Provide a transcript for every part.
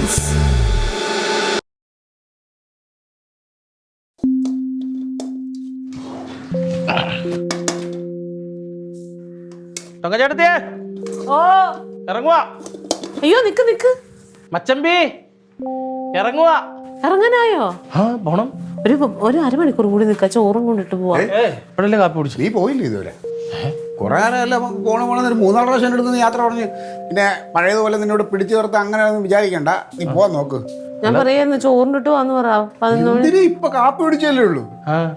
Suspense. ചേട്ടത്തിയേ ഓ ഇറങ്ങുക. അയ്യോ നിക്ക് നിക്ക് മച്ചമ്പി ഇറങ്ങുക. ഇറങ്ങാനായോ? പോണം. ഒരു അരമണിക്കൂർ കൂടി നിക്ക, ചോറും കൊണ്ടിട്ട് പോവാ. ഇപ്പോഴല്ലേ കാപ്പി കുടിച്ചു? നീ പോയില്ലേ ഇതുവരെ? കുറെ കാലമല്ല പോണെന്നൊരു 3-4 പ്രാവശ്യം എടുത്ത് യാത്ര പറഞ്ഞ് പിന്നെ പഴയതുപോലെ നിന്നോട് പിടിച്ചു ചേർത്ത് അങ്ങനെ ഒന്നും വിചാരിക്കണ്ട. നീ പോവാൻ നോക്ക്. ഞാൻ പറയാന്ന് ചോറിനിട്ട് പോവാന്ന് പറ. 11 മണി. ഇപ്പൊ കാപ്പി പിടിച്ചല്ലേ ഉള്ളൂ.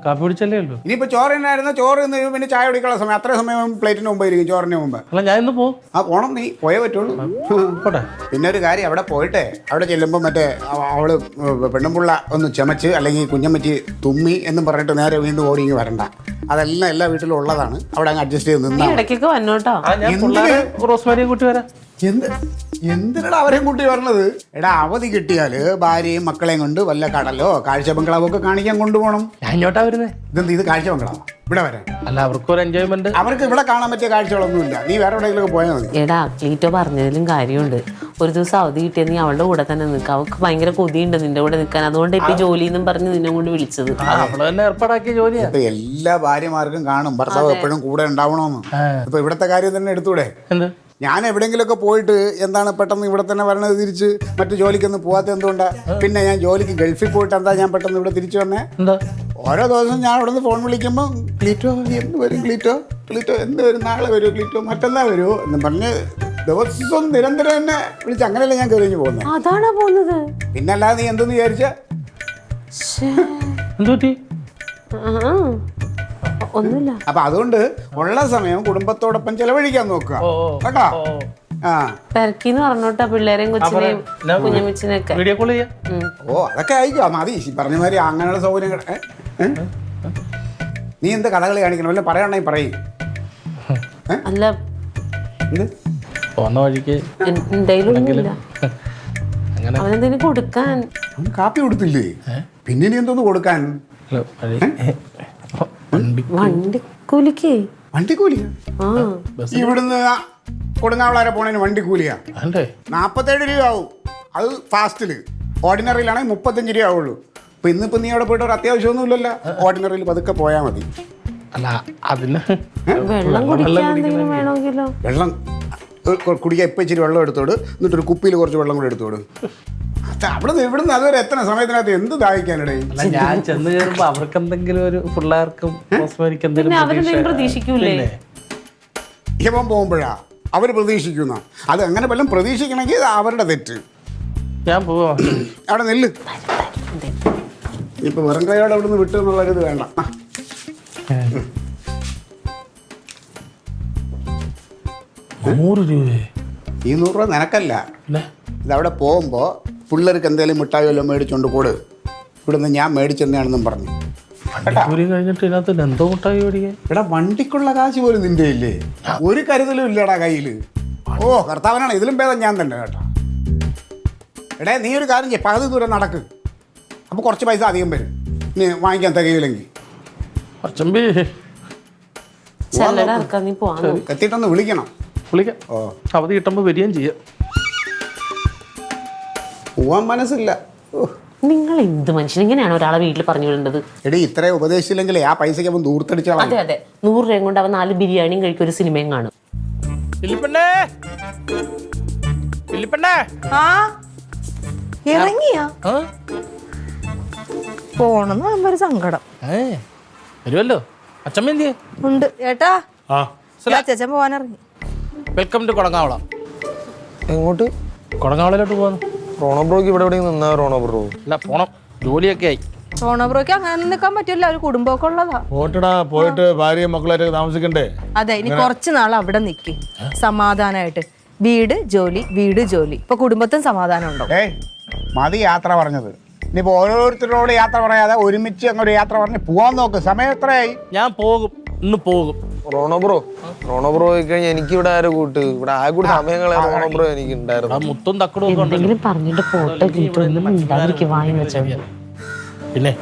കാപ്പി കുടിച്ചല്ലേ ഉള്ളൂ. ഇനിയിപ്പോ ചോറിനായിരുന്ന ചോറ് നിന്ന് പിന്നെ ചായ കുടിക്കാനുള്ള സമയം അത്ര സമയം പ്ലേറ്റിന് മുമ്പ് ഇരിക്കും, ചോറിന് മുമ്പ്. അല്ല ഞാൻ ഇന്ന് പോകും. പോണം, നീ പോയേ പറ്റുള്ളൂ. പോട്ടെ. പിന്നെ ഒരു കാര്യം, അവിടെ പോയിട്ടെ അവിടെ ചെല്ലുമ്പോൾ മറ്റേ അവള് പെണ്ണുമ്പുള്ള ഒന്ന് ചമച്ച് അല്ലെങ്കിൽ കുഞ്ഞമ്മച്ചി തുമ്മി എന്നും പറഞ്ഞിട്ട് നേരെ വീണ്ടും ഓടിങ്ങി വരണ്ട. അതെല്ലാം എല്ലാ വീട്ടിലും ഉള്ളതാണ്. അവിടെ അങ്ങ് അഡ്ജസ്റ്റ് ചെയ്ത് നിന്നാ ഇടയ്ക്കൊക്കെ വന്നോട്ടോ. റോസ്മാരിയെ കൂട്ടി വരാം. എന്തിനാ അവരെയും കൂട്ടി വരണത്? എടാ, അവധി കിട്ടിയാല് ഭാര്യയും മക്കളെയും കൊണ്ട് വല്ല കടലോ കാഴ്ച ബംഗ്ലാവോ ഒക്കെ കാണിക്കാൻ കൊണ്ടുപോകണം. ഞാൻ ഇങ്ങോട്ടാ വരുന്നേ. ഇത് കാഴ്ച ബംഗ്ലാവോ? ഇവിടെ വരാൻ അല്ല, അവർക്കൊരു എൻജോയ്മെന്റ്. അവർക്ക് ഇവിടെ കാണാൻ പറ്റിയ കാഴ്ചകളൊന്നുമില്ല. നീ വേറെ എവിടെയെങ്കിലും പോയാൽ മതി. എടാ, ക്ലീറ്റോ പറഞ്ഞതിലും കാര്യമുണ്ട്. ഒരു ദിവസം അവധി കിട്ടിയ നീ അവളുടെ കൂടെ തന്നെ നിൽക്കുക. അവൾക്ക് ഭയങ്കര കൊതിയുണ്ട് നിന്റെ കൂടെ നിൽക്കാൻ. അതുകൊണ്ട് ഇപ്പൊ ജോലി എന്നും പറഞ്ഞ് നിന്നെ കൊണ്ട് വിളിച്ചത്. അവള് തന്നെ ഏർപ്പാടാക്കിയ ജോലിയാ. ഇപ്പൊ എല്ലാ ഭാര്യമാർക്കും കാണും ഭർത്താവ് എപ്പോഴും കൂടെ ഉണ്ടാവണമെന്ന്. ഇപ്പൊ ഇവിടത്തെ കാര്യം തന്നെ എടുത്തൂടെ? എന്ത്? ഞാൻ എവിടെയെങ്കിലുമൊക്കെ പോയിട്ട് എന്താണ് പെട്ടെന്ന് ഇവിടെ തന്നെ വരണത്, തിരിച്ച് മറ്റു ജോലിക്കൊന്നും പോകാത്ത എന്തുകൊണ്ടാ? പിന്നെ ഞാൻ ജോലിക്ക് ഗൾഫിൽ പോയിട്ട് എന്താ ഞാൻ പെട്ടെന്ന് ഇവിടെ തിരിച്ചു വന്നേ? എന്താ? ഓരോ ദിവസം ഞാൻ അവിടെ നിന്ന് ഫോൺ വിളിക്കുമ്പോൾ ക്ലീറ്റോ എന്ത് വരും, ക്ലീറ്റോ ക്ലീറ്റോ എന്ത് വരും, നാളെ വരുമോ ക്ലീറ്റോ, മറ്റന്നാ വരുമോ എന്ന് പറഞ്ഞ് ദിവസം നിരന്തരം എന്നെ വിളിച്ച് അങ്ങനെയല്ല ഞാൻ കയറി പോകുന്നത്. അതാണോ പോകുന്നത്? പിന്നെ അല്ലാതെ നീ എന്തെന്ന് വിചാരിച്ച? എന്തുപറ്റി? ഒന്നുമില്ല. അപ്പൊ അതുകൊണ്ട് ഉള്ള സമയം കുടുംബത്തോടൊപ്പം ചെലവഴിക്കാൻ നോക്കുക കേട്ടോ. പെരക്കിന്ന് പറഞ്ഞോട്ടാ പിള്ളേരെയും കൊച്ചിനെയും കുഞ്ഞമ്മച്ചിനെയൊക്കെ വീഡിയോ കോൾ ചെയ്യാം. അതൊക്കെ ആയിക്കോ, മതി പറഞ്ഞ മാതിരി അങ്ങനെയുള്ള സൗകര്യങ്ങൾ. നീ എന്താ കഥകളി കാണിക്കണം? വല്ല പറയണമെങ്കിൽ പറയും. അല്ല, പോന്ന വഴിക്ക് എന്തായാലും അവനെന്തെങ്കിലും കൊടുക്കാൻ. അവന് കാപ്പി കൊടുത്തില്ലേ? പിന്നെ ഇനി എന്തോന്ന് കൊടുക്കാൻ? വണ്ടിക്കൂലിക്ക്. വണ്ടിക്കൂലി? ഇവിടുന്ന് കൊടുങ്ങാവളാരെ പോണേന് വണ്ടിക്കൂലിയാ 47 രൂപ ആവും. അത് ഫാസ്റ്റില്. ഓർഡിനറിയിലാണെങ്കിൽ 35 രൂപ ആവുള്ളൂ. ഇപ്പൊ ഇന്നിപ്പോ നീ അവിടെ പോയിട്ട് ഒരു അത്യാവശ്യമൊന്നുമില്ലല്ലോ. ഓർഡിനറിയിൽ പതുക്കെ പോയാൽ മതി. അല്ല, അതിന് വെള്ളം കുടിക്കാൻ എന്തെങ്കിലും വേണമെങ്കിലോ? വെള്ളം കുടിക്കാൻ ഇപ്പം ഇച്ചിരി വെള്ളം എടുത്തോട്, എന്നിട്ടൊരു കുപ്പിയിൽ കുറച്ച് വെള്ളം കൂടെ എടുത്തോട്. ഇവിടുന്ന് അതുവരെ എത്ര സമയത്തിനകത്ത് എന്ത് ദാഹിക്കാനിടയിൽ? ഞാൻ ചെന്ന് കയറുമ്പോ അവർക്ക് എന്തെങ്കിലും ഒരു പിള്ളേർക്കും പ്രതീക്ഷിക്കൂലേ? ഇവൻ പോകുമ്പോഴാ അവര് പ്രതീക്ഷിക്കുന്ന. അത് അങ്ങനെ വല്ലതും പ്രതീക്ഷിക്കണമെങ്കിൽ അവരുടെ തെറ്റ്. ഞാൻ പോവാ. അവിടെ നെല്ല് ഇപ്പൊ വെറും കൈയോടെ അവിടെ നിന്ന് വിട്ടു എന്നുള്ളൊരിത് വേണ്ട. 100 രൂപ? ഈ 100 രൂപ നിനക്കല്ല. ഇതവിടെ പോകുമ്പോൾ പിള്ളേർക്ക് എന്തെങ്കിലും മിഠായി വല്ലതും മേടിച്ചോണ്ട് കൂട്. ഇവിടുന്ന് ഞാൻ മേടിച്ചെന്നാണെന്നും പറഞ്ഞു. കഴിഞ്ഞിട്ട് ഇതിനകത്ത് എന്തോ മിഠായി മേടിക്കാൻ? എടാ, വണ്ടിക്കുള്ള കാശ് പോലും നിന്റെ ഇല്ലേ? ഒരു കരുതലും ഇല്ലടാ കയ്യിൽ. കർത്താവനാണ് ഇതിലും ഭേദം ഞാൻ തന്നെ കേട്ടോ. എടേ, നീ ഒരു കാര്യം ചെയ്യ, പകുതി ദൂരം നടക്ക്. അപ്പോൾ കുറച്ച് പൈസ അധികം വരും. നീ വാങ്ങിക്കാൻ തികയില്ലെങ്കിൽ എത്തിയിട്ടൊന്ന് വിളിക്കണം. വിളിക്കാം. അവധി കിട്ടുമ്പോൾ വരികയും ചെയ്യാം. പോവാൻ മനസ്സില്ല. നിങ്ങൾ എന്ത് മനുഷ്യൻ ഇങ്ങനെയാണ് ഒരാളെ വീട്ടിൽ പറഞ്ഞു വിടേണ്ടത്? എടി, ഇത്രയും ഉപദേശിച്ചില്ലെങ്കിൽ ആ പൈസക്ക് അവൻ ദൂർത്തടിച്ചാൽ. അതെ അതെ, 100 രൂപയും കൊണ്ട് അവൻ 4 ബിരിയാണിയും കഴിക്കും, ഒരു സിനിമയും കാണും. ഇറങ്ങിയാ പോണെന്ന് പറയുമ്പോ ഒരു സങ്കടം വരുമല്ലോ. അച്ഛമ്മ എന്തിയെ? ഉണ്ട് ചേട്ടാ. അച്ഛൻ പോവാനിറങ്ങി. Welcome to കൊടങ്ങാവളം. എങ്ങോട്ട്? കൊടങ്ങാവളയിലോട്ട് പോകുന്നു. റോണോ ബ്രോക്ക് ഇവിടെ എവിടെ നിന്നാ? റോണോ ബ്രോ അല്ല, പോണം. ജോലിയൊക്കെ ആയി. റോണോ ബ്രോക്ക് അങ്ങനെ നിൽക്കാൻ പറ്റില്ല, ഒരു കുടുംബമൊക്കെ ഉള്ളതാ. പോയിട്ട് ഭാര്യയും മക്കളായിട്ട് താമസിക്കണ്ടേ? അതെ, ഇനി കുറച്ച് നാൾ അവിടെ നിൽക്കി സമാധാനമായിട്ട്. വീട് ജോലി, വീട് ജോലി. ഇപ്പൊ കുടുംബത്തിന് സമാധാനം ഉണ്ടോ? മതി യാത്ര പറഞ്ഞത്. ഇനിയിപ്പോ ഓരോരുത്തരോട് യാത്ര പറയാതെ ഒരുമിച്ച് അങ്ങൊരു യാത്ര പറഞ്ഞ് പോവാൻ നോക്ക്. സമയം എത്രയായി? ഞാൻ പോകും, ഇന്ന് പോകും. റോണോ ബ്രോ കഴിഞ്ഞാൽ എനിക്ക് ഇവിടെ ആരും കൂട്ട് ഇവിടെ ആ കൂടി സമയങ്ങളെ റോണോ ബ്രോ എനിക്ക് ഉണ്ടായിരുന്നു. മുത്തും തക്കടും എന്തെങ്കിലും പറഞ്ഞിട്ട് പോട്ടെ. പിന്നെ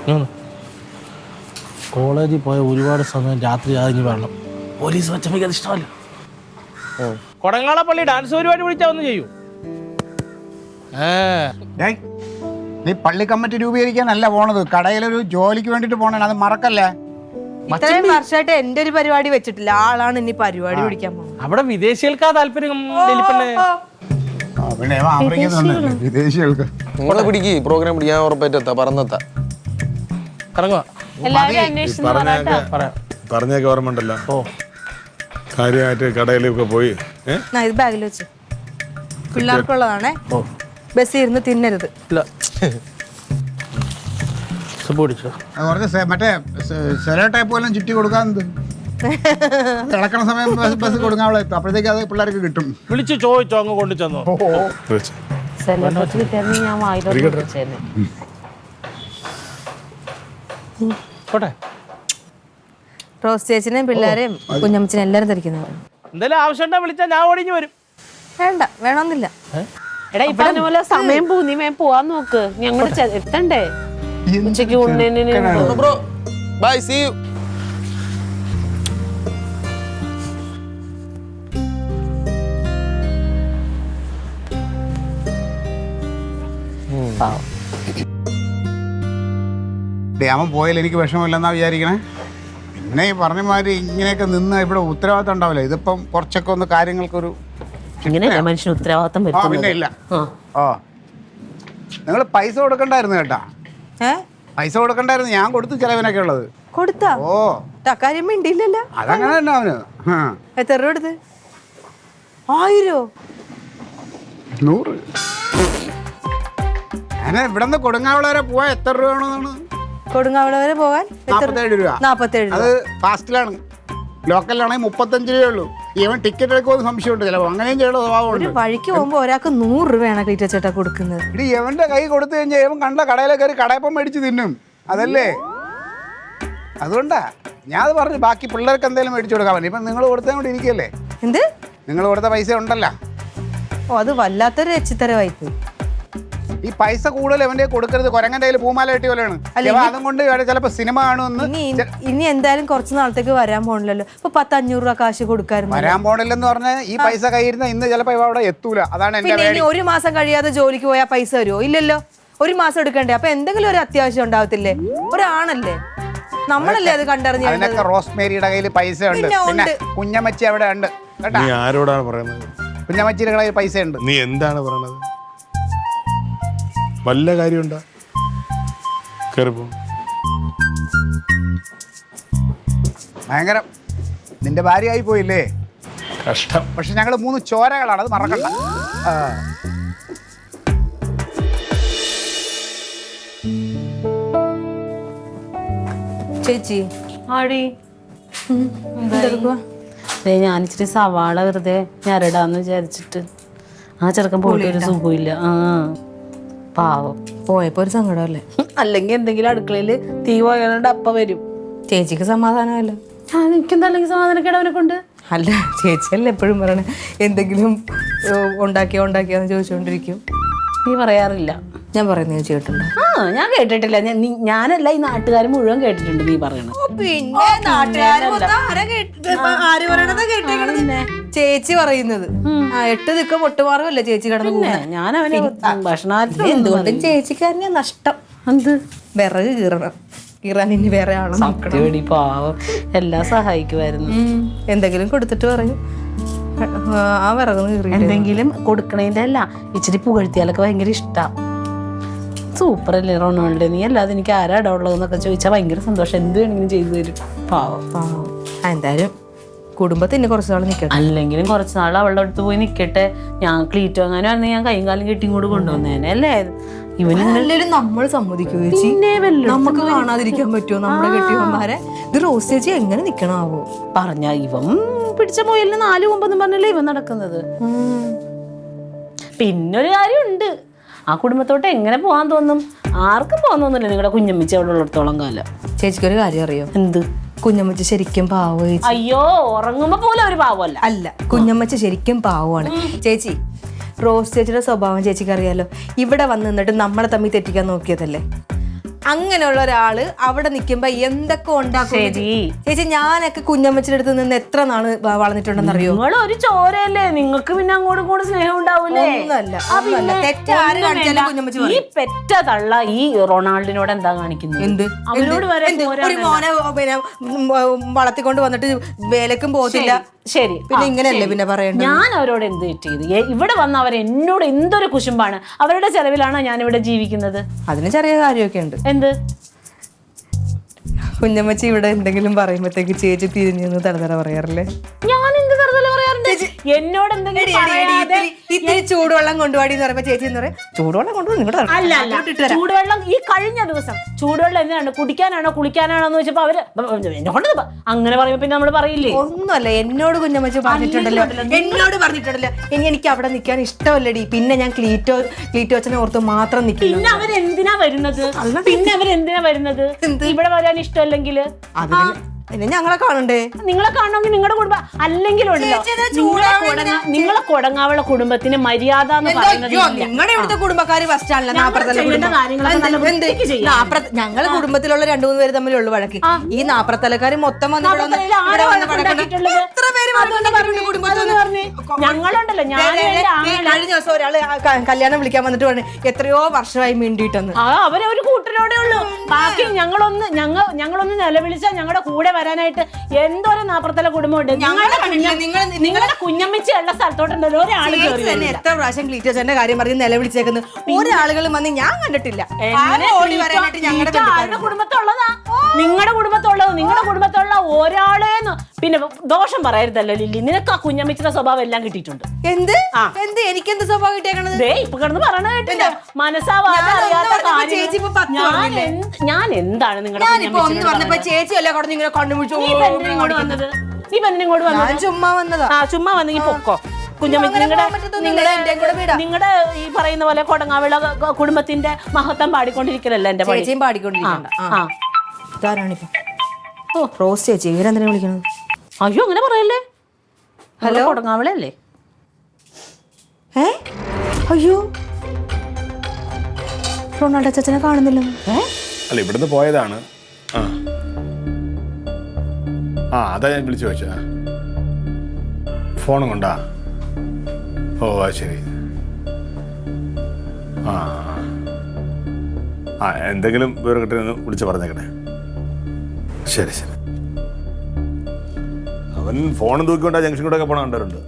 കോളേജിൽ പോയ ഒരുപാട് സമയം രാത്രി ആദ്യം വരണം. പോലീസ് വച്ചമ്മയ്ക്ക് അത് ഇഷ്ടമല്ല. കൊടങ്ങാളപ്പള്ളി ഡാൻസ് പരിപാടി വിളിച്ചാൽ ഒന്ന് ചെയ്യൂ. ഏയ് നീ പള്ളി കമ്മിറ്റി രൂപീകരിക്കാനല്ല പോണത്, കടയിലൊരു ജോലിക്ക് വേണ്ടിട്ട് പോണേ, അത് മറക്കല്ലേ. ഇത്രയും വർഷമായിട്ട് എന്റെ ഒരു പരിപാടി വെച്ചിട്ടില്ല, ആളാണ് ഇനി പരിപാടി പിടിക്കാൻ പോകുന്നത്. അവിടെ വിദേശികൾക്കാ താല്പര്യം ഡെലിപ്പണ്ണേ. പിന്നെ ആഫ്രിക്കയിൽ വിദേശികൾക്ക് നിങ്ങളെ പിടിക്ക് പ്രോഗ്രാം പിടിക്കാൻ ഉറപ്പായിട്ടെത്താ പറഞ്ഞെത്താ. ഇറങ്ങുവാ. എല്ലാവരും അന്വേഷിച്ചു പറഞ്ഞൊക്കെ ഓർമ്മ ഉണ്ടല്ലോ. കാര്യമായിട്ട് കടയിലൊക്കെ പോയി. ഇത് ബാഗിൽ വെച്ച് പിള്ളേർക്കുള്ളതാണേ. ബസ് ഇരുന്ന് തിന്നരുത്. ഇല്ല. പിടിച്ചോ. കുറച്ച് മറ്റേ സെലോ ടൈപ്പ് എല്ലാം ചുറ്റി കൊടുക്കാൻ ഇളക്കണ സമയം ബസ് കൊടുക്കാനുള്ള എത്തും, അപ്പോഴത്തേക്ക് അത് പിള്ളേർക്ക് കിട്ടും. വിളിച്ചു ചോദിച്ചോ, അങ്ങ് കൊണ്ടു ചെന്നോ. സെലിബ്രിറ്റി കിട്ടിയായിരുന്നു ഞാൻ വായിലോട്ട് പോട്ടെ. റോസ് ചേച്ചിനെയും പിള്ളേരെയും കുഞ്ഞമ്മച്ചിനെ എല്ലാരും ധരിക്കുന്നവർ. എന്തായാലും ആവശ്യമുണ്ടാ വിളിച്ചാ ഞാൻ ഓടിഞ്ഞു വരും. വേണ്ട, വേണമെന്നില്ല. എടാ ഈ പറഞ്ഞ പോലെ സമയം പോകും, നീ വേഗം പോവാൻ നോക്ക്. നീ അങ്ങോട്ട് എത്തണ്ടേ ഉച്ചക്ക് ഉണ്ണേന്. Bro bye, see you. അവൻ പോയാൽ എനിക്ക് വിഷമമില്ലെന്നാ വിചാരിക്കണേ. പിന്നെ ഈ പറഞ്ഞ മാതിരി ഇങ്ങനെയൊക്കെ നിന്ന് ഇവിടെ ഉത്തരവാദിത്തം ഉണ്ടാവില്ല. ഇതിപ്പം കുറച്ചൊക്കെ ഒന്ന് കാര്യങ്ങൾക്കൊരു ഇങ്ങനെയല്ല മനുഷ്യന് ഉത്തരവാദിത്തം പിന്നെ ഇല്ല. നിങ്ങൾ പൈസ കൊടുക്കണ്ടായിരുന്നു കേട്ടാ, പൈസ കൊടുക്കണ്ടായിരുന്നു. ഞാൻ കൊടുത്തു ചെലവിനൊക്കെ ഉള്ളത്. കൊടുത്താ? ഓ കാര്യം മിണ്ടില്ലല്ലോ. അതങ്ങനെ തന്നെ അവന്. എത്ര രൂപ എടുത്ത്? 1000? 100. ഞാൻ ഇവിടെ നിന്ന് കൊടുങ്ങാവിള വരെ പോവാൻ എത്ര രൂപ വേണമെന്നാണ്? കൊടുങ്ങാവിള വരെ പോകാൻ 47 രൂപ. 47 രൂപ. അത് ഫാസ്റ്റിലാണ്. ലോക്കലിലാണെങ്കിൽ 35 രൂപയുള്ളൂ. ഈവൻ ടിക്കറ്റ് എടുക്കുമെന്ന് സംശയമുണ്ട് ചിലപ്പോൾ. അങ്ങനെയും ചെയ്യേണ്ട സ്വഭാവമുണ്ട്. വഴിക്ക് പോകുമ്പോ ഒരാൾക്ക് 100 രൂപയാണ് ക്ലീറ്റ ചേട്ടാ കൊടുക്കുന്നത്. ഇടി എവന്റെ കൈ കൊടുത്തു കഴിഞ്ഞാൽ ഏവൻ കണ്ട കടയിലെ കയറി കടയപ്പം മേടിച്ച് തിന്നും. അതല്ലേ, അതുകൊണ്ടാ ഞാൻ അത് പറഞ്ഞു. ബാക്കി പിള്ളേർക്ക് എന്തെങ്കിലും മേടിച്ചു കൊടുക്കാൻ പറ്റും. ഇപ്പം നിങ്ങൾ കൊടുത്തേ കൂടി ഇരിക്കല്ലേ. എന്ത്? നിങ്ങൾ കൊടുത്ത പൈസ ഉണ്ടല്ലോ. ഓ, അത് വല്ലാത്തൊരു എച്ചിത്തരവായിപ്പോയി. ഈ പൈസ കൂടുതൽ എവന്റെ കൊടുക്കരുത്. കൊരങ്ങന്റെ കയ്യിൽ പൂമാല കെട്ടി പോലെയാണ്. അതും കൊണ്ട് ചിലപ്പോ സിനിമ കാണുമെന്ന്. ഇനി എന്തായാലും കുറച്ച് നാളത്തേക്ക് വരാൻ പോണില്ലല്ലോ. ഇപ്പൊ 10-500 രൂപ കാശ് കൊടുക്കാറുണ്ട്. വരാൻ പോണില്ലെന്ന് പറഞ്ഞാൽ ഈ പൈസ കയ്യിരുന്ന ഇന്ന് ചിലപ്പോ ഇവ അവിടെ എത്തൂല. അതാണ് എന്റെ പിന്നെ ഇനി 1 മാസം കഴിയാതെ ജോലിക്ക് പോയാൽ പൈസ വരുമോ? ഇല്ലല്ലോ. 1 മാസം എടുക്കണ്ടേ? അപ്പൊ എന്തെങ്കിലും ഒരു അത്യാവശ്യം ഉണ്ടാവത്തില്ലേ? ഒരാണല്ലേ, നമ്മളല്ലേ അത് കണ്ടറിഞ്ഞ. അതിനൊക്കെ റോസ്മേരിയുടെ കയ്യിൽ പൈസ ഉണ്ട്. പിന്നെ കുഞ്ഞമ്മച്ചി അവിടെ ഉണ്ട് കേട്ടാ. നീ ആരോടാണ് പറയുന്നത്? കുഞ്ഞമ്മച്ചിയുടെ കയ്യിൽ പൈസ ഉണ്ട്. നീ എന്താണ് പറയണത്? വല്ല കാര്യമുണ്ടോ? കേറിപ്പോ. ഭയങ്കരം. നിന്റെ ഭാര്യ ആയി പോയില്ലേ? കഷ്ടം. പക്ഷെ ഞങ്ങൾ 3 ചോരകളാണ്, അത് മറക്കണ്ട. ചേച്ചി ആടി എന്തെടുക്കുവാ? ഞാൻ ഇച്ചിരി സവാള വെറുതെ ഞരടാന്ന് വിചാരിച്ചിട്ട്. ആ ചെറുക്കൻ പോയിട്ട് ഒരു സുഖമില്ല. പാവം. പോയപ്പോ ഒരു സങ്കടമല്ലേ? അല്ലെങ്കിൽ എന്തെങ്കിലും അടുക്കളയില് തീ പോയാലുണ്ട് അപ്പ വരും. ചേച്ചിക്ക് സമാധാനമല്ലോ. എനിക്കെന്താ അല്ലെങ്കിൽ സമാധാനക്കേട് അവനെ കൊണ്ട്? അല്ല, ചേച്ചിയല്ലേ എപ്പോഴും പറയണേ എന്തെങ്കിലും ഉണ്ടാക്കിയാന്ന് ചോദിച്ചുകൊണ്ടിരിക്കും. നീ പറയാറില്ല. ഞാൻ പറയുന്നത് ചേച്ചി കേട്ടിട്ടുണ്ടോ? ഞാൻ കേട്ടിട്ടില്ല. ഞാനല്ല, ഈ നാട്ടുകാർ മുഴുവൻ കേട്ടിട്ടുണ്ട് നീ പറയണത്. പിന്നെ ചേച്ചി പറയുന്നത് 8 ദിക്ക പൊട്ടുമാറുമല്ലേ ചേച്ചി കിടന്ന്. ഞാൻ അവനെ ഭക്ഷണത്തിൽ എന്തുകൊണ്ടും ചേച്ചിക്ക് തന്നെ നഷ്ടം. എന്ത്? വിറക് കീറാൻ ഇനി വേറെ ആളെ നോക്കണം. പാവം, എല്ലാം സഹായിക്കുമായിരുന്നു. എന്തെങ്കിലും കൊടുത്തിട്ട് പറയും ആ വിറക് കീറി. എന്തെങ്കിലും കൊടുക്കണേന്റെ അല്ല, ഇച്ചിരി പുകഴ്ത്തിയാലൊക്കെ ഭയങ്കര ഇഷ്ടാ. സൂപ്പർ അല്ലേ റൊണാൾഡോ? നീ അല്ലാതെ എനിക്ക് ആരാ ഇടമുള്ളതെന്നൊക്കെ ചോദിച്ചാൽ ഭയങ്കര സന്തോഷം. എന്ത് വേണമെങ്കിലും ചെയ്തു തരും. പാവം. എന്തായാലും കുടുംബത്തിന് കുറച്ച് നാൾ നിൽക്കട്ടെ. അല്ലെങ്കിലും കുറച്ച് നാൾ അവളുടെ അടുത്ത് പോയി നിൽക്കട്ടെ. ഞാൻ ക്ലീറ്റോ അങ്ങനെ ആണെങ്കിൽ ഞാൻ കൈയും കാലും കെട്ടി ഇങ്ങോട്ട് കൊണ്ടുവന്നേനെ അല്ലേ? ഇവനെല്ലാരും നമ്മൾ സമ്മതിക്കോ ചേച്ചി? നമുക്ക് കാണാതിരിക്കാൻ പറ്റുമോ നമ്മുടെ കെട്ടിയവന്മാരെ? ഇത് റോസ് ചേച്ചി എങ്ങനെ നിക്കണാവോ? പറഞ്ഞ ഇവൻ പിടിച്ച മുയലിന് 4 കൊമ്പെന്ന് പറഞ്ഞല്ലേ ഇവൻ നടക്കുന്നത്. പിന്നൊരു കാര്യമുണ്ട്, ആ കുടുംബത്തോട്ട് എങ്ങനെ പോകാൻ തോന്നും? ആർക്കും പോകാൻ തോന്നില്ല നിങ്ങളുടെ കുഞ്ഞമ്മച്ചി അവിടെ ഉള്ളിടത്തോളം കാലം. ചേച്ചിക്കൊരു കാര്യം അറിയോ? എന്ത്? കുഞ്ഞമ്മച്ചി ശരിക്കും പാവോ? അയ്യോ, ഉറങ്ങുമ്പോ പോലും ഒരു പാവമല്ല. അല്ല, കുഞ്ഞമ്മച്ചി ശരിക്കും പാവമാണ് ചേച്ചി. റോസ് ചേച്ചിയുടെ സ്വഭാവം ചേച്ചിക്ക് അറിയാലോ. ഇവിടെ വന്ന് നിന്നിട്ട് നമ്മളെ തമ്മിൽ തെറ്റിക്കാൻ നോക്കിയതല്ലേ. അങ്ങനെയുള്ള ഒരാള് അവിടെ നിൽക്കുമ്പോ എന്തൊക്കെ ഉണ്ടാക്കും ശരി. ചേച്ചി ഞാനൊക്കെ കുഞ്ഞമ്മച്ചിയുടെ അടുത്ത് നിന്ന് എത്ര നാള് വളർന്നിട്ടുണ്ടെന്ന് അറിയോ? നിങ്ങൾ ഒരു ചോരയല്ലേ, നിങ്ങൾക്ക് പിന്നെ അങ്ങോട്ടും കൂടെ സ്നേഹം ഉണ്ടാവൂലേ? ഒന്നുമല്ല. തെറ്റ് ആര് കാണിച്ചാലും കുഞ്ഞമ്മച്ചി ഈ പെറ്റ തള്ള ഈ റൊണാൾഡിനോട് എന്താ കാണിക്കുന്നത്? എന്ത് അവരോട് വരെ എന്ത്? ഒരു മോനെ പിന്നെ വളർത്തിക്കൊണ്ട് വന്നിട്ട് വേലക്കും പോകത്തില്ല. ശരി, പിന്നെ ഇങ്ങനെയല്ലേ പിന്നെ പറയണ്ടത്? ഞാൻ അവരോട് എന്ത് ചെയ്ത്? ഇവിടെ വന്ന് അവർ എന്നോട് എന്തൊരു കുശുമ്പാണ്. അവരുടെ ചെലവിലാണോ ഞാൻ ഇവിടെ ജീവിക്കുന്നത്? അതിന് ചെറിയ കാര്യമൊക്കെ ഉണ്ട്. എന്ത്? കുഞ്ഞമ്മച്ചി ഇവിടെ എന്തെങ്കിലും പറയുമ്പോഴത്തേക്ക് ചേച്ചി തിരിഞ്ഞു തടതറ പറയാറില്ലേ? ഞാൻ എന്ത് തറുതല പറയാറുണ്ട്? എന്നോട് എന്തെങ്കിലും പറയാതെ ഇത്തിരി ചൂടുവെള്ളം കൊണ്ടുപോടി എന്ന് പറയുമ്പോ ചേച്ചി എന്ന് പറയും ചൂടുവെള്ളം കൊണ്ടുപോയി നിങ്ങളുടെ അല്ല ചൂടുവെള്ളം ഈ കഴിഞ്ഞ ദിവസം ചൂടുവെള്ളം എന്തിനാണ്, കുടിക്കാനാണോ കുളിക്കാനാണോ എന്ന് വെച്ചപ്പോ അവര് എന്നോട് അങ്ങനെ പറയുമ്പോ പിന്നെ നമ്മള് പറയില്ലേ? ഒന്നുമല്ല, എന്നോട് കുഞ്ഞമ്മച്ചി പറഞ്ഞിട്ടുണ്ടല്ലോ, എന്നോട് പറഞ്ഞിട്ടുണ്ടല്ലോ എനിക്ക് അവിടെ നിൽക്കാൻ ഇഷ്ടമല്ലടി, പിന്നെ ഞാൻ ക്ലീറ്റോച്ചനെ ഓർത്ത് മാത്രം നിൽക്കും. പിന്നെ അവരെന്തിനാ വരുന്നത്? ഇവിടെ വരാൻ ഇഷ്ടമല്ലെങ്കിൽ പിന്നെ ഞങ്ങളെ കാണണ്ടേ? നിങ്ങളെ കാണണമെങ്കിൽ നിങ്ങളുടെ കുടുംബം അല്ലെങ്കിലുണ്ടല്ലോ, നിങ്ങളെ കൊടങ്ങാവുള്ള കുടുംബത്തിന് മര്യാദ എന്ന് പറയുന്നത് നിങ്ങളുടെ ഇവിടുത്തെ കുടുംബക്കാര് ഫസ്റ്റ് ആണല്ലോ. ഞങ്ങളെ കുടുംബത്തിലുള്ള 2-3 പേര് തമ്മിലുള്ള വഴക്ക് ഈ നാപ്പറത്തലക്കാര് മൊത്തം ഞങ്ങളുണ്ടല്ലോ. കഴിഞ്ഞ ദിവസം ഒരാള് കല്യാണം വിളിക്കാൻ വന്നിട്ട് പറഞ്ഞു എത്രയോ വർഷമായി മിണ്ടിട്ടെന്ന്. അവരൊരു കൂട്ടരോടെ ഉള്ളൂ. ബാക്കി ഞങ്ങളൊന്ന് നിലവിളിച്ചാൽ ഞങ്ങളുടെ കൂടെ വരാനായിട്ട് എന്തോരം നാപ്പുറത്തല കുടുംബമുണ്ട്. നിങ്ങളുടെ കുഞ്ഞമ്മച്ചി ഉള്ള സ്ഥലത്തോട്ടുണ്ടല്ലോ ഒരാള് തന്നെ എത്ര പ്രാവശ്യം ക്ലീറ്റോച്ചന്റെ കാര്യം പറഞ്ഞ് നിലവിളിച്ചേക്കുന്നു. ഒരാളുകളും വന്ന് ഞാൻ കണ്ടിട്ടില്ല. ഞങ്ങളുടെ കുടുംബത്തുള്ളതാ, നിങ്ങളുടെ കുടുംബത്തുള്ള ഒരാളേന്ന്. പിന്നെ ദോഷം പറയരുതല്ലോ ലില്ലി, നിനക്ക് ആ കുഞ്ഞമ്മച്ചിയുടെ സ്വഭാവം എല്ലാം കിട്ടിയിട്ടുണ്ട്. എന്ത് എനിക്കെന്ത് സ്വഭാവം കിട്ടിയേക്കണത്? ഇപ്പൊ കിടന്ന് പറയണ കേട്ടില്ല. മനസ്സാവാതെ അറിയാത്ത ഞാൻ എന്താണ് നിങ്ങളുടെ ചേച്ചി അല്ലേ കടന്ന് ഇങ്ങനെ കണ്ടുപിടിച്ചു? ചുമ്മാ വന്നതാ. ചുമ്മാ വന്നെങ്കിൽ പൊക്കോ കുഞ്ഞമ്മച്ചി. നിങ്ങളുടെ ഈ പറയുന്ന പോലെ കൊടങ്ങാവിള കുടുംബത്തിന്റെ മഹത്വം പാടിക്കൊണ്ടിരിക്കലല്ല എന്റെ ചേച്ചിയും പാടിക്കൊണ്ടിരിക്കണ്ട. റോസ് ചേച്ചി ഇവരെന്തിനാ വിളിക്കണത്? അയ്യോ അങ്ങനെ പറയല്ലേ. ഹലോ, കൊടങ്ങാവിളല്ലേ? അയ്യോ റൊണാൾഡോ ചേച്ചനെ കാണുന്നില്ല. അല്ല, ഇവിടുന്ന് പോയതാണ്. അതാ ഞാൻ വിളിച്ചു ചോദിച്ചാ. ഫോണും കൊണ്ടാ? ഓ അത് ശരി. എന്തെങ്കിലും വേറെ കിട്ടുന്ന വിളിച്ച് പറഞ്ഞേക്കണേ. ശരി. അവൻ ഫോണും തൂക്കിക്കൊണ്ടാ ജംഗ്ഷൻ കൂടെ ഒക്കെ പോണ കണ്ടവരുണ്ട്.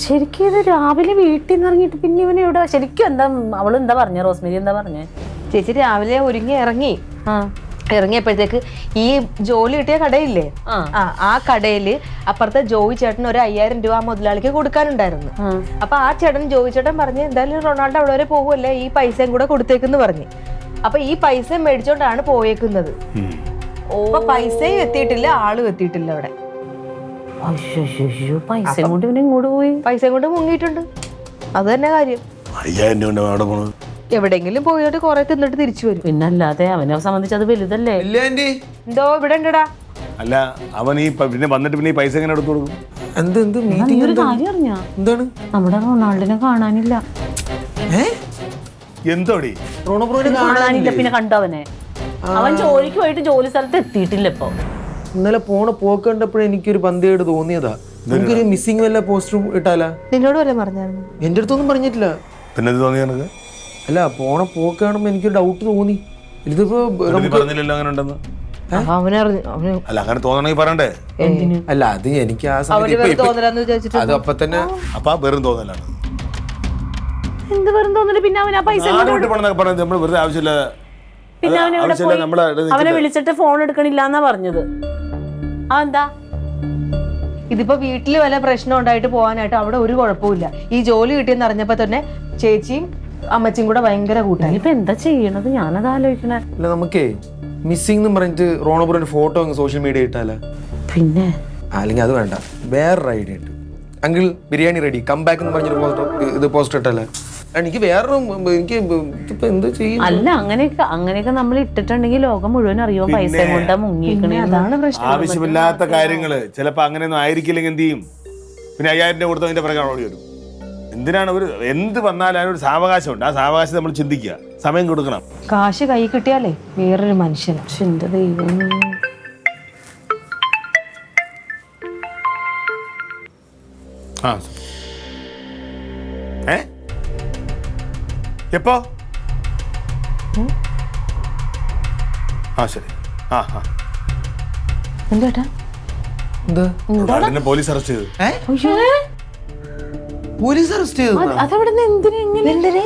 ശരിക്കും ഇത് രാവിലെ വീട്ടിൽ നിന്ന് ഇറങ്ങിയിട്ട് പിന്നെ ഇവനെ ഇവിടെ ശരിക്കും എന്താ അവളെന്താ പറഞ്ഞ? റോസ്മേരി എന്താ പറഞ്ഞേ? ചേച്ചി രാവിലെ ഒരുങ്ങി ഇറങ്ങിയപ്പോഴത്തേക്ക് ഈ ജോലി കിട്ടിയ കടയില്ലേ, ആ കടയില് അപ്പുറത്തെ ജോയി ചേട്ടൻ ഒരു 5000 രൂപ മുതലാളിക്ക് കൊടുക്കാനുണ്ടായിരുന്നു. അപ്പൊ ആ ജോയി ചേട്ടൻ പറഞ്ഞ് എന്തായാലും റൊണാൾഡോ അവിടെ വരെ പോകുമല്ലേ, ഈ പൈസയും കൂടെ കൊടുത്തേക്കെന്ന് പറഞ്ഞു. അപ്പൊ ഈ പൈസ മേടിച്ചോണ്ടാണ് പോയേക്കുന്നത്. അപ്പൊ പൈസയും എത്തിയിട്ടില്ല, ആളും എത്തിയിട്ടില്ല അവിടെ. പൈസ കൊണ്ട് പിന്നെ ഇങ്ങോട്ട് പോയി, പൈസ കൊണ്ട് മുങ്ങിയിട്ടുണ്ട്. അത് തന്നെ കാര്യം. 5000 രൂപ അവിടെ പോണത്. എവിടെങ്കിലും പോയിട്ട് കുറെ തിന്നിട്ട് തിരിച്ചു വരും. പിന്നല്ലാതെ അവനെ സംബന്ധിച്ച് അത് വലുതല്ലേ. എന്തോ ഇവിടെ ഉണ്ടടാ. അല്ല, അവൻ ഈ പിന്നെ വന്നിട്ട് പിന്നെ ഈ പൈസ എങ്ങനെ എടുത്തു കൊടുക്കും? ഒരു കാര്യം അറിഞ്ഞാ, നമ്മുടെ റൊണാൾഡിനെ കാണാനില്ല. എന്തോടി കാണാനില്ല? പിന്നെ കണ്ടവനെ അവൻ ജോലിക്ക് പോയിട്ട് ജോലി സ്ഥലത്ത് എത്തിയിട്ടില്ല. ഇപ്പൊ ഇന്നലെ പോക്ക് കണ്ടപ്പോഴേ എനിക്കൊരു പന്തിയായിട്ട് തോന്നിയതാ. നമുക്കൊരു മിസ്സിംഗ് വല്ല പോസ്റ്ററും ഇട്ടാലാ? നിന്നോട് വല്ല പറഞ്ഞായിരുന്നു? എന്റെ അടുത്തൊന്നും പറഞ്ഞിട്ടില്ല. പിന്നെ തോന്നിയ? അല്ല, പോക്ക് കാണുമ്പോ എനിക്കൊരു ഡൗട്ട് തോന്നി. ഇതിപ്പോ പറഞ്ഞില്ലല്ലോ അങ്ങനെ ഉണ്ടെന്ന്. അല്ല, അങ്ങനെ തോന്നണമെങ്കിൽ പറയണ്ടേ? അല്ല, അത് എനിക്ക് ആ സമയത്ത് അത് അപ്പൊ തന്നെ വെറും തോന്നലാണ്. എന്ത് വെറും തോന്നല്? പിന്നെ അവൻ ആ പൈസ നമ്മൾ വെറുതെ ആവശ്യമില്ല. പിന്നെ അവനെ വിളിച്ചിട്ട് ഫോൺ എടുക്കണില്ല എന്നാ പറഞ്ഞത്. അതെന്താ? ഇതിപ്പോ വീട്ടില് വല്ല പ്രശ്നം ഉണ്ടായിട്ട് പോകാനായിട്ട് അവിടെ ഒരു കുഴപ്പമില്ല. ഈ ജോലി കിട്ടിയെന്ന് അറിഞ്ഞപ്പോ തന്നെ ചേച്ചിയും അമ്മച്ചിയും കൂടെ ഭയങ്കര കൂട്ടായി. ഇപ്പൊ എന്താ ചെയ്യണത്? ഞാനത് ആലോചിക്കണേ. അല്ല, നമുക്കേ മിസ്സിംഗ് എന്ന് പറഞ്ഞിട്ട് റോണോബ്രോന്റെ ഫോട്ടോ സോഷ്യൽ മീഡിയ ഇട്ടാല? പിന്നെ അല്ലെങ്കിൽ അത് വേണ്ട, വേറൊരു ഐഡിയ ഉണ്ട്. Uncle biryani ready come back എന്ന് പറഞ്ഞൊരു പോസ്റ്റർ ഇട്ടല്ലേ? എനിക്ക് വേറൊരു എനിക്ക് ഇപ്പൊ എന്ത് ചെയ്യും? അല്ല, അങ്ങനെയൊക്കെ നമ്മൾ ഇട്ടിട്ടുണ്ടെങ്കിൽ ലോകം മുഴുവൻ അറിയുമോ പൈസ കൊണ്ട് മുങ്ങിക്കണേ. അതാണ് പ്രശ്നം. ആവശ്യമില്ലാത്ത കാര്യങ്ങള് ചിലപ്പോ അങ്ങനെയൊന്നും ആയിരിക്കില്ലെങ്കിൽ എന്ത് ചെയ്യും? പിന്നെ 5000 രൂപ കൊടുത്തതിന്റെ പ്രകാരം ഓടി വരും. എന്തിനാണ് ഒരു എന്ത് വന്നാലും അതിനൊരു സാവകാശമുണ്ട്. ആ സാവകാശം നമ്മൾ ചിന്തിക്കുക, സമയം കൊടുക്കണം. കാശ് കൈ കിട്ടിയാലേ വേറൊരു മനുഷ്യൻ. പക്ഷെ എന്റെ ദൈവം. ആ എപ്പോ? ആ ശരി. ആ ആ എന്താ പോലീസ് അറസ്റ്റ് ചെയ്തു. പോലീസ് അറസ്റ്റ് ചെയ്തു? അതെവിടുന്ന് എന്തിനെ?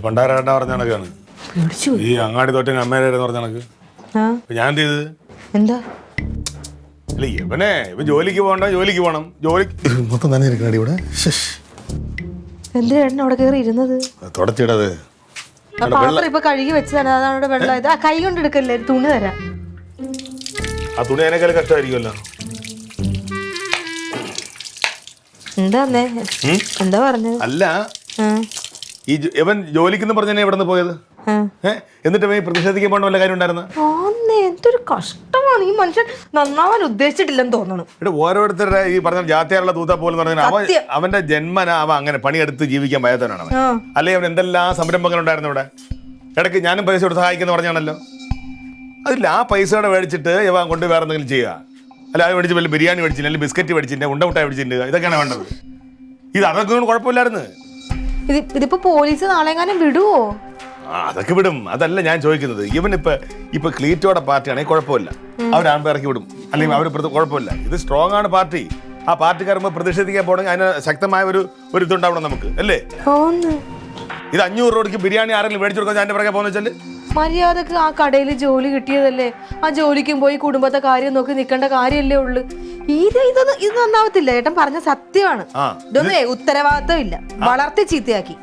പണ്ടാരേട്ട പറഞ്ഞ കണക്കാണ്. ഈ അങ്ങാടി തോറ്റ അമ്മേരെ പറഞ്ഞ കണക്ക്. ഞാൻ എന്ത് ചെയ്ത്? എന്താ അല്ല ഇവൻ ജോലിക്ക് പോകണ്ട, ജോലിക്ക് പോകണം. മൊത്തം തന്നെ ഇരിക്കണ ഇവിടെ. എന്തിനാ അവിടെ കയറി ഇരുന്നത്? തുടച്ചിടത്. പാത്രം ഇപ്പൊ കഴുകി വെച്ചതാണ്, അതാണ് ഇവിടെ വെള്ളമായത്. ആ കൈ കൊണ്ട് എടുക്കല്ലേ, തുണി തരാം. ആ തുണി അതിനേക്കാൾ കഷ്ടമായിരിക്കുമല്ലോ. എന്താ പറഞ്ഞത്? അല്ല ഈ ഇവൻ ജോലിക്കെന്ന് പറഞ്ഞാൽ എവിടെ നിന്ന് പോയത്? എന്നിട്ട് ഇവൻ പ്രതിഷേധിക്കാൻ പോകേണ്ട വല്ല കാര്യം ഉണ്ടായിരുന്നു? എന്തൊരു കഷ്ടമാണ്. ഈ മനുഷ്യൻ നന്നാവാൻ ഉദ്ദേശിച്ചിട്ടില്ലെന്ന് തോന്നണം. ഇവിടെ ഓരോരുത്തരുടെ ഈ പറഞ്ഞ ജാത്തിയാറുള്ള തൂത്ത പോലെന്ന് പറഞ്ഞാൽ അവന്റെ ജന്മന അവൻ അങ്ങനെ പണിയെടുത്ത് ജീവിക്കാൻ ഭയത്തനാണ് അവൻ. അല്ലെങ്കിൽ അവൻ എന്തെല്ലാം സംരംഭങ്ങൾ ഉണ്ടായിരുന്നു ഇവിടെ. ഇടയ്ക്ക് ഞാനും പൈസ കൊടുത്ത് സഹായിക്കുന്ന പറഞ്ഞാണല്ലോ. അതില്ല, ആ പൈസയോടെ മേടിച്ചിട്ട് ഇവൻ കൊണ്ട് വേറെ എന്തെങ്കിലും ചെയ്യുക. അല്ല അത് മേടിച്ച് വല്ല ബിരിയാണി മേടിച്ചില്ല, അല്ലെങ്കിൽ ബിസ്ക്കറ്റ് മേടിച്ചില്ല, ഉണ്ട മുട്ടായി മേടിച്ചില്ല, ഇതൊക്കെയാണ് വേണ്ടത്. ഇത് അതൊക്കെ ഒന്നും കുഴപ്പമില്ലായിരുന്നു. ഇതിപ്പോ പോലീസ് നാളെങ്ങാനും വിടുവോ? അതൊക്കെ വിടും. അതല്ല ഞാൻ ചോദിക്കുന്നത്. ഇപ്പൊ ക്ലീറ്റോടെ പാർട്ടിയാണെങ്കിൽ കുഴപ്പമില്ല, അവരാകുമ്പോൾ ഇറക്കി വിടും, അല്ലെങ്കിൽ അവർ കുഴപ്പമില്ല. ഇത് സ്ട്രോങ് ആണ് പാർട്ടി. ആ പാർട്ടിക്കാരുമ്പോൾ പ്രതിഷേധിക്കാൻ പോകണമെങ്കിൽ അതിന് ശക്തമായ ഒരു ഇതുണ്ടാവണം നമുക്ക്, അല്ലേ? ഇത് 500 രൂപയ്ക്ക് ബിരിയാണി ആരെങ്കിലും മേടിച്ചു കൊടുക്കാൻ ഞാൻ പറയാൻ പോകുന്ന വെച്ചാൽ മര്യാദക്ക് ആ കടയിൽ ജോലി കിട്ടിയതല്ലേ, ആ ജോലിക്കും പോയി കുടുംബത്തെ കാര്യം നോക്കി നിൽക്കേണ്ട കാര്യമല്ലേ ഉള്ളു. ഇത് നന്നാവത്തില്ല. ഏട്ടൻ പറഞ്ഞ സത്യമാണ്. ഇതൊന്നേ ഉത്തരവാദിത്വം ഇല്ല, വളർത്തി ചീത്തയാക്കി.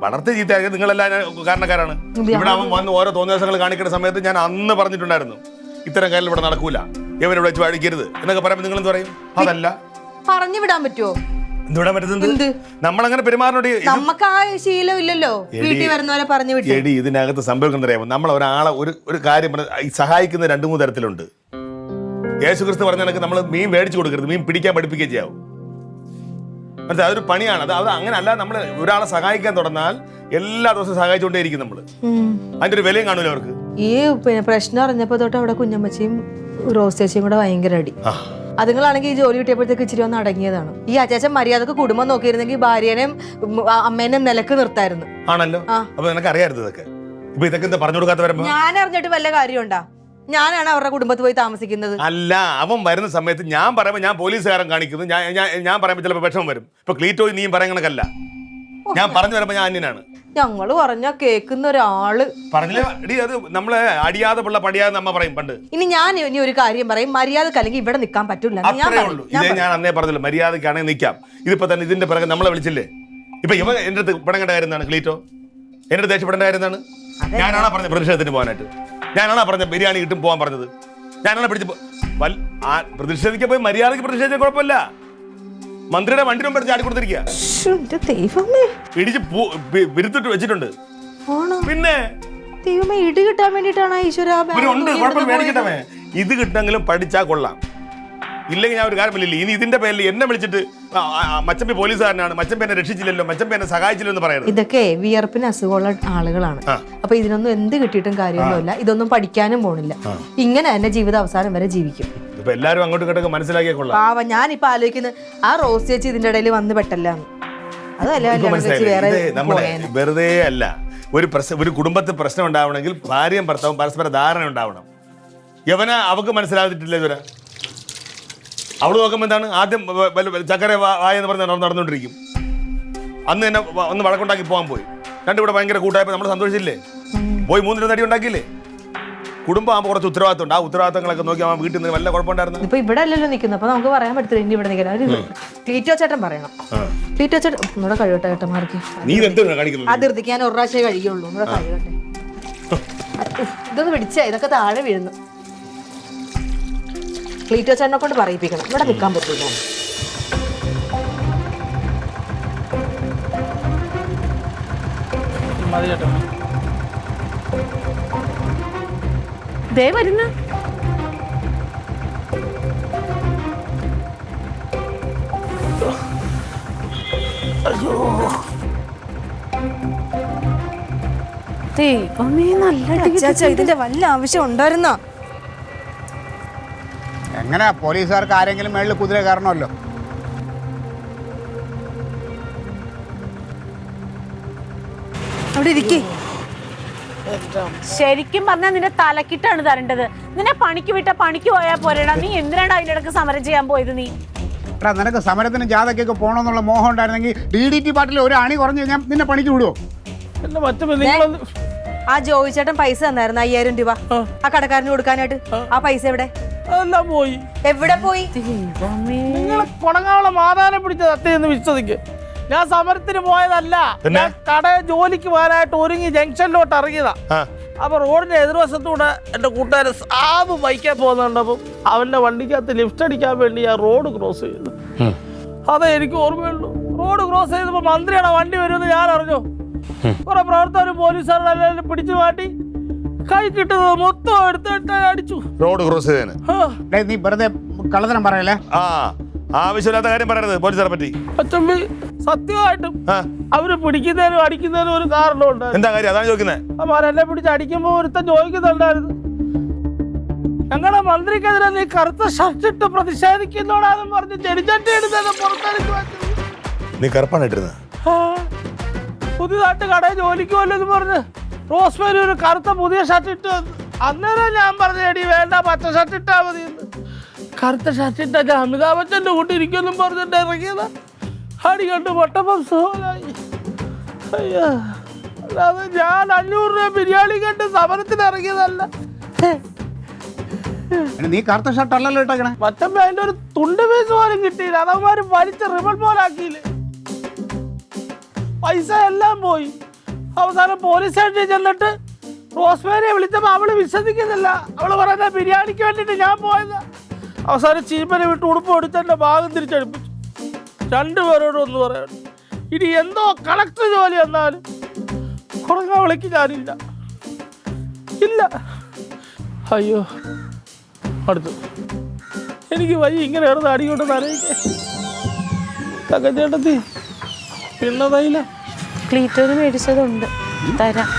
വളർത്തി ചീത്തയാക്കി നിങ്ങളെല്ലാം കാരണക്കാരാണ്. ഇവിടെ അവൻ വന്ന് ഓരോ തോന്നിയാസങ്ങൾ കാണിക്കുന്ന സമയത്ത് ഞാൻ അന്ന് പറഞ്ഞിട്ടുണ്ടായിരുന്നു, ഇത്തരം കാര്യം ഇവിടെ നടക്കൂല, ഇവരിവിടെ വെച്ച് അടിക്കരുത് എന്നൊക്കെ പറയുമ്പോൾ നിങ്ങൾ എന്ത് പറയും? അതല്ല പറഞ്ഞു വിടാൻ പറ്റുമോ? എന്തുവിടാൻ പറ്റുന്നത്? നമ്മളങ്ങനെ പെരുമാറിനോട് നമുക്ക് ആ ശീലം ഇല്ലല്ലോ. വീട്ടിൽ വരുന്നവരെ പറഞ്ഞു വിട്ടു. എടി ഇതിനകത്ത് സംഭവിക്കുന്നത് അറിയാമോ? നമ്മൾ ഒരാളെ ഒരു കാര്യം സഹായിക്കുന്ന 2-3 തരത്തിലുണ്ട്. യേശുക്രിസ്തു പറഞ്ഞ കണക്ക് നമ്മൾ മീൻ മേടിച്ചു കൊടുക്കരുത്, മീൻ പിടിക്കാൻ പഠിപ്പിക്കുകയും ചെയ്യാവും. മനസ്സിലായി? അതൊരു പണിയാണ്. അത് അങ്ങനെ അല്ല. നമ്മൾ ഒരാളെ സഹായിക്കാൻ തുടർന്നാൽ എല്ലാ ദിവസവും സഹായിച്ചുകൊണ്ടേയിരിക്കും നമ്മൾ. അതിന്റെ ഒരു വിലയും കാണൂല അവർക്ക്. ഈ പ്രശ്നം അറിഞ്ഞപ്പോ തൊട്ട് അവിടെ കുഞ്ഞമ്മച്ചിയും റോസ് ചേച്ചിയും കൂടെ ഭയങ്കര അടി. അതുങ്ങളാണെങ്കിൽ ഈ ജോലി കിട്ടിയപ്പോഴത്തേക്ക് ഇച്ചിരി ഒന്ന് അടങ്ങിയതാണ്. ഈ അച്ചാച്ചൻ മര്യാദക്ക് കുടുംബം നോക്കിയിരുന്നെങ്കിൽ ഭാര്യനെയും അമ്മേനെയും നിലക്ക് നിർത്തായിരുന്നു. ആണല്ലോ. അപ്പൊ നിനക്ക് അറിയായിരുന്നു ഇതൊക്കെ. ഇപ്പൊ ഇതൊക്കെ എന്താ പറഞ്ഞു കൊടുക്കാത്ത വരുമ്പോ ഞാൻ അറിഞ്ഞിട്ട് വല്ല കാര്യമുണ്ടാ? ഞാനാണ് അവരുടെ കുടുംബത്തിൽ പോയി താമസിക്കുന്നത്. അല്ല, അവൻ വരുന്ന സമയത്ത് ഞാൻ പറയുമ്പോ ഞാൻ പോലീസുകാരൻ കാണിക്കുന്നു, ഞാൻ പറയുമ്പോ ചിലപ്പോ വിഷമം വരും. ഇപ്പൊ ക്ലീറ്റോയി നീയും പറയണക്കല്ല, ഞാൻ പറഞ്ഞു വരുമ്പോ ഞാൻ അന്യനാണ്. ഞങ്ങള് പറഞ്ഞ കേൾക്കുന്ന ഒരാള് പറഞ്ഞില്ലേ? അത് നമ്മള് അടിയാതെ പിള്ള പടിയാതെ നമ്മ പറയും പണ്ട്. ഇനി ഒരു കാര്യം പറയും, മര്യാദക്ക് അല്ലെങ്കിൽ ഇവിടെ നിൽക്കാൻ പറ്റൂല. ഇതേ ഞാൻ അന്നേ പറഞ്ഞല്ലോ, മര്യാദക്കാണെങ്കിൽ നിൽക്കാം. ഇതിപ്പോ തന്നെ ഇതിന്റെ പിറകെ നമ്മളെ വിളിച്ചില്ലേ? ഇപ്പൊ ഇവ എന്റെ അടുത്ത് പിടങ്ങേണ്ട കാര്യം എന്താണ്? ക്ലീറ്റോ എന്റെ അടുത്ത് ദേഷ്യപ്പെടേണ്ട കാര്യം എന്താണ്? ഞാനാണോ പറഞ്ഞ പ്രതിഷേധത്തിന് പോകാനായിട്ട്? ഞാനാണോ പറഞ്ഞ ബിരിയാണി കിട്ടും പോകാൻ പറഞ്ഞത്? ഞാനാണോ പിടിച്ച് പ്രതിഷേധിക്കാൻ പോയി? മര്യാദക്ക് പ്രതിഷേധിക്കാൻ കുഴപ്പമില്ല. മന്ത്രിയുടെ വണ്ടി മുമ്പ് ചാടി കൊടുത്തിരിക്കുക, ഇടിച്ച് വിരുത്തിട്ട് വെച്ചിട്ടുണ്ട്. പിന്നെ ഇടി കിട്ടാൻ വേണ്ടിട്ടാണ് മേടിക്കട്ടേ. ഇത് കിട്ടെങ്കിലും പഠിച്ചാൽ കൊള്ളാം. ഇല്ലെങ്കിൽ ഞാൻ ഒരു കാര്യമില്ല. ഇനി ഇതിന്റെ പേരിൽ എന്നെ വിളിച്ചിട്ട് മച്ചമ്പി പോലീസുകാരനാണ്, മച്ചമ്പി എന്നെ രക്ഷിച്ചില്ലല്ലോ, മച്ചമ്പി എന്നെ സഹായിച്ചില്ലോ എന്ന് പറയുന്നത്. ഇതൊക്കെ വിയർപ്പിന് അസുഖമുള്ള ആളുകളാണ്. അപ്പൊ ഇതിനൊന്നും എന്ത് കിട്ടിയിട്ടും കാര്യമൊന്നുമില്ല. ഇതൊന്നും പഠിക്കാനും പോണില്ല. ഇങ്ങനെ തന്നെ ജീവിത അവസാനം വരെ ജീവിക്കും. എല്ലാരും അങ്ങോട്ടും ഇങ്ങോട്ടൊക്കെ മനസ്സിലാക്കിയാൽ കൊള്ളാം. ഞാനിപ്പോ ആലോചിക്കുന്നത് ആ റോസ് ചേച്ചി ഇതിന്റെ ഇടയിൽ വന്ന് പെട്ടല്ലാന്ന്. വെറുതെ അല്ല. ഒരു കുടുംബത്തിൽ പ്രശ്നം ഉണ്ടാവണമെങ്കിൽ ഭാര്യയും ഭർത്താവും പരസ്പര ധാരണ ഉണ്ടാവണം. അവക്ക് മനസ്സിലാക്കിയിട്ടില്ല ഇവരെ. അവള് നോക്കുമ്പോൾ എന്താണ്, ആദ്യം ചക്കര വായ എന്ന് പറഞ്ഞ് നടന്നുകൊണ്ടിരിക്കും. അന്ന് തന്നെ ഒന്ന് വഴക്കുണ്ടാക്കി പോകാൻ പോയി. രണ്ടുകൂടെ ഭയങ്കര കൂട്ടായപ്പോൾ നമ്മൾ സന്തോഷിച്ചില്ലേ? പോയി 3 നടി ഉണ്ടാക്കിയില്ലേ? കുടുംബം ആകുമ്പോൾ കുറച്ച് ഉത്തരവാദിത്തം ഉണ്ട്. ആ ഉത്തരവാദിത്തങ്ങളൊക്കെ നോക്കി അവൻ വീട്ടിൽ നിന്ന് വല്ല കുഴപ്പമുണ്ടായിരുന്നു. ഇപ്പൊ ഇവിടെ അല്ലല്ലോ നിൽക്കുന്നത്, അപ്പൊ നമുക്ക് പറയാൻ പറ്റില്ല. ഇനി ഇവിടെ നിൽക്കണം. ക്ലീറ്റോ ചേട്ടൻ പറയണം. ക്ലീറ്റോ ചേട്ടൻ ഒന്നുകൂടെ കഴിവട്ടെ ഏട്ടന്മാർക്ക്. അതിർത്തിക്ക് ഞാൻ 1 പ്രാവശ്യമേ കഴിയുള്ളൂ. ഒന്നുകൂടെ കഴിവട്ടെ. ഇതൊന്ന് പിടിച്ചാ ഇതൊക്കെ താഴെ വീഴുന്നു. ക്ലീറ്റോ ചേട്ടനെ കൊണ്ട് പറയിപ്പിക്കണം, ഇവിടെ നിൽക്കാൻ പറ്റില്ല. മതി ചേട്ടാ. ദേ വരുന്ന ദൈവമേ, നല്ല ഇതിന്റെ വല്ല ആവശ്യം ഉണ്ടായിരുന്നോ? എങ്ങനെ പോലീസുകാർക്ക് ആരെങ്കിലും മേളിൽ കുതിര കയറണമല്ലോ. അവിടെ ഇരിക്കേ. ശരിക്കും പറഞ്ഞാൽ നിന്റെ തലക്കിട്ടാണ് തരേണ്ടത്. നിന്നെ പണിക്ക് വിട്ട പണിക്ക് പോയാൽ പോരടാ. നീ എന്തിനാണ് അതിന്റെ ഇടക്ക് സമരം ചെയ്യാൻ പോയത്? നീ എടാ, നിനക്ക് സമരത്തിന് ജാഥയ്ക്കൊക്കെ പോകണമെന്നുള്ള മോഹം ഉണ്ടായിരുന്നെങ്കിൽ DDT പാർട്ടിയിൽ ഒരു അണി കുറഞ്ഞു കഴിഞ്ഞാൽ നിന്നെ പണിക്ക് വിടുവോ? എന്നെ മറ്റു നിങ്ങളൊന്ന് ആ ജോയി ചേട്ടൻ പൈസ തന്നായിരുന്നു 5000 രൂപ ആ കടക്കാരന് കൊടുക്കാനായിട്ട്. ആ പൈസ എവിടെ? അതെല്ലാം പോയി. എവിടെ പോയി? നിങ്ങളെ കൊണങ്ങാളെ മാതാനെ പിടിച്ച സത്യം വിശ്വസിക്ക്. ഞാൻ സമരത്തിന് പോയതല്ല. ഞാൻ കടയെ ജോലിക്ക് പോകാനായിട്ട് ഒരുങ്ങി ജംഗ്ഷനിലോട്ട് ഇറങ്ങിയതാ. അപ്പൊ റോഡിന്റെ എതിർവശത്തൂടെ എന്റെ കൂട്ടുകാരൻ സാബ് ബൈക്കാൻ പോകുന്നുണ്ടപ്പം അവന്റെ വണ്ടിക്കകത്ത് ലിഫ്റ്റ് അടിക്കാൻ വേണ്ടി ഞാൻ റോഡ് ക്രോസ് ചെയ്തു. അതേ എനിക്ക് ഓർമ്മയുള്ളൂ. റോഡ് ക്രോസ് ചെയ്തപ്പോ മന്ത്രിയുടെ വണ്ടി വരുമെന്ന് ഞാൻ അറിഞ്ഞു. കുറെ പ്രവർത്തകരും പോലീസുകാരുടെ എല്ലാവരും പിടിച്ചു മാറ്റി കൈ കിട്ടുന്നത് മൊത്തം എടുത്തിട്ട് അടിച്ചു. റോഡ് ക്രോസ് ചെയ്തേന് നീ വെറുതെ കള്ളത്തരം പറയല്ലേ. ആവശ്യമില്ലാത്ത കാര്യം പറയരുത് പോലീസുകാരെ പറ്റി. അച്ചമ്പി സത്യമായിട്ടും അവര് പിടിക്കുന്നതിനും അടിക്കുന്നതിനും ഒരു കാരണമുണ്ട്. എന്താ കാര്യം? അതാണ് ചോദിക്കുന്നത്. അപ്പൊ എന്നെ പിടിച്ച് അടിക്കുമ്പോ ഒരുത്തൻ ചോദിക്കുന്നുണ്ടായിരുന്നു, ഞങ്ങളുടെ മന്ത്രിക്കെതിരെ നീ കറുത്ത ഷർട്ട് ഇട്ട് പ്രതിഷേധിക്കുന്നോടാന്നും പറഞ്ഞ് ചെടിച്ചട്ടി എടുത്ത് പുറത്തെടുത്ത് വെച്ചത്. നീ കറുപ്പാണ് ഇട്ടിരുന്നത്? പുതിയതായിട്ട് കടയിൽ ജോലിക്ക് പോലെന്ന് പറഞ്ഞ് റോസ്മേരി ഒരു കറുത്ത പുതിയ ഷർട്ട് ഇട്ട്. അന്നേരം ഞാൻ പറഞ്ഞു, എടി വേണ്ട, പച്ച ഷർട്ട് ഇട്ടാ മതി എന്ന്. കറുത്ത ഷർട്ട് ഇട്ടാ ഞാൻ അമിതാഭ് ബച്ചന്റെ കൂട്ടി ഇരിക്കുമെന്നും പറഞ്ഞിട്ട് ഇറങ്ങിയതാ. അടി കണ്ട് പൊട്ടപ്പം സോലായി. അയ്യോ, അല്ലാതെ ഞാൻ 500 രൂപ ബിരിയാണി കണ്ട് സമരത്തിന് ഇറങ്ങിയതല്ല. നീ കറുത്ത ഷർട്ട് അല്ലല്ലോ ഇട്ടേക്കണേ. മറ്റമ്പ അതിന്റെ ഒരു തുണ്ട് പീസ് പോലും കിട്ടിയില്ല. അതവന്മാര് വലിച്ച് റിബൺ പോലാക്കിയില്ലേ. പൈസ എല്ലാം പോയി. അവസാനം പോലീസ് സ്റ്റേഷനിൽ ചെന്നിട്ട് റോസ്മേരിയെ വിളിച്ചപ്പോൾ അവള് വിശ്വസിക്കുന്നില്ല. അവള് പറയുന്ന ബിരിയാണിക്ക് വേണ്ടിയിട്ട് ഞാൻ പോയത്. അവസാനം ചീപ്പനെ വിട്ട് ഉടുപ്പ് എടുത്ത് എൻ്റെ ഭാഗം തിരിച്ചടിപ്പിച്ചു. 2 പേരോടും ഒന്ന് പറയണം. ഇനി എന്തോ കളക്ടർ ജോലി എന്നാലും കുറഞ്ഞ വിളിക്ക് ഞാനില്ല. ഇല്ല. അയ്യോ, അടുത്തു എനിക്ക് വയ്യ ഇങ്ങനെ കിടന്ന് അടികൊണ്ട് നനയിക്കാൻ. തകച്ചേട്ടത്തി പിന്നതയില്ല. ക്ലീറ്റോന് മേടിച്ചതുണ്ട്, തരാം.